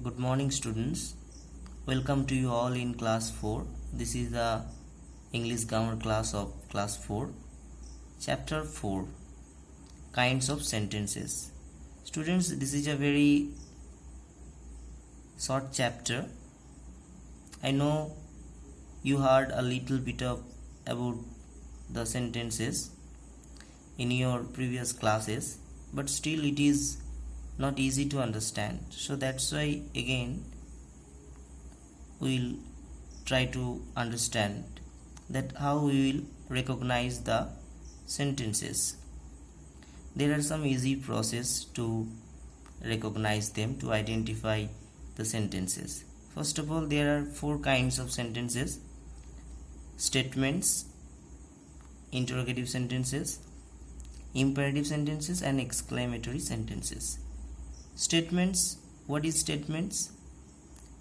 Good morning, students. Welcome to you all in class 4. This is the English grammar class of class 4. Chapter 4, Kinds of Sentences. Students, this is a very short chapter. I know you heard a little bit about the sentences in your previous classes, but still it is not easy to understand. So that's why again we'll try to understand that how we will recognize the sentences. There are some easy process to recognize them, to identify the sentences. First of all, there are 4 kinds of sentences: statements, interrogative sentences, imperative sentences, and exclamatory sentences. Statements. What is statements?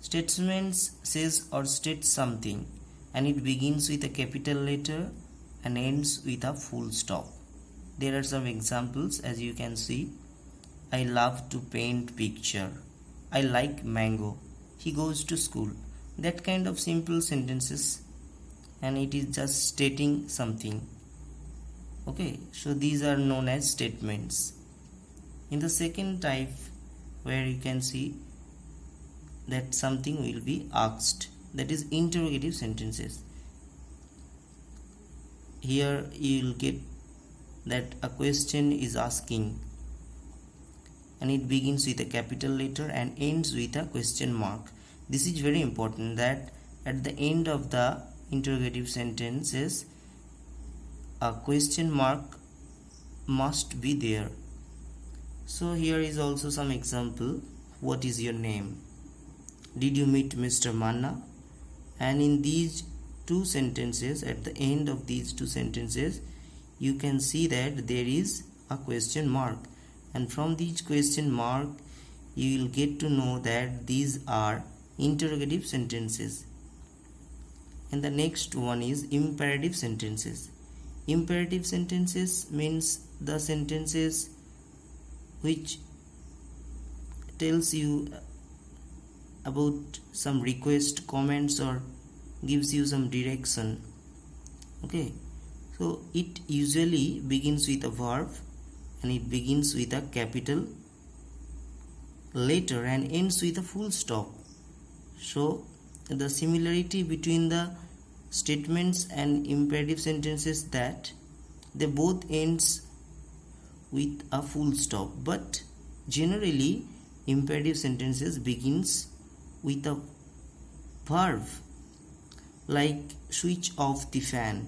Statements says or states something, and it begins with a capital letter and ends with a full stop. There are some examples, as you can see. I love to paint picture. I like mango. He goes to school. That kind of simple sentences, and it is just stating something. Okay, so these are known as statements. In the second type, where you can see that something will be asked, that is interrogative sentences. Here you will get that a question is asking, and it begins with a capital letter and ends with a question mark. This is very important, that at the end of the interrogative sentences a question mark must be there. So here is also some example. What is your name? Did you meet Mr. Manna? And in these 2 sentences, at the end of these 2 sentences, you can see that there is a question mark, and from these question mark you will get to know that these are interrogative sentences. And the next one is imperative sentences. Imperative sentences means the sentences which tells you about some request, comments, or gives you some direction. Okay, so it usually begins with a verb, and it begins with a capital letter and ends with a full stop. So the similarity between the statements and imperative sentences, that they both ends with a full stop, but generally imperative sentences begins with a verb, like switch off the fan,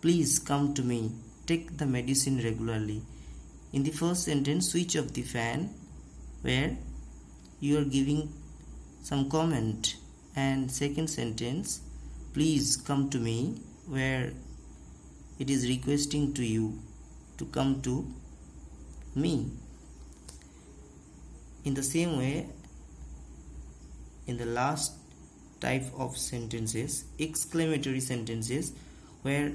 please come to me, take the medicine regularly. In the first sentence, switch off the fan, where you are giving some comment, and second sentence, please come to me, where it is requesting to you to come to me. In the same way, in the last type of sentences, exclamatory sentences, where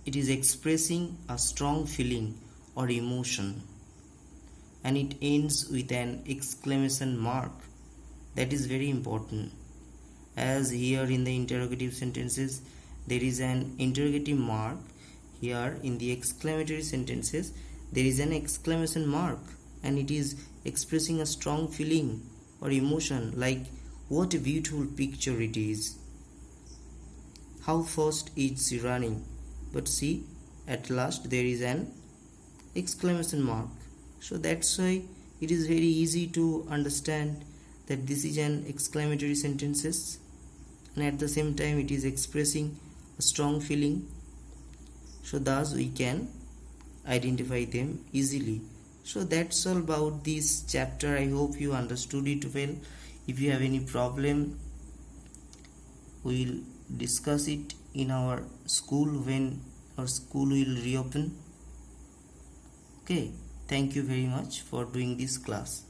it is expressing a strong feeling or emotion, and it ends with an exclamation mark. That is very important, as here in the interrogative sentences there is an interrogative mark. Here in the exclamatory sentences there is an exclamation mark, and it is expressing a strong feeling or emotion, like what a beautiful picture it is, how fast is she running. But see, at last there is an exclamation mark. So that's why it is very easy to understand that this is an exclamatory sentences, and at the same time it is expressing a strong feeling. So thus we can identify them easily. So that's all about this chapter. I hope you understood it well. If you have any problem, we will discuss it in our school when our school will reopen. Okay, thank you very much for doing this class.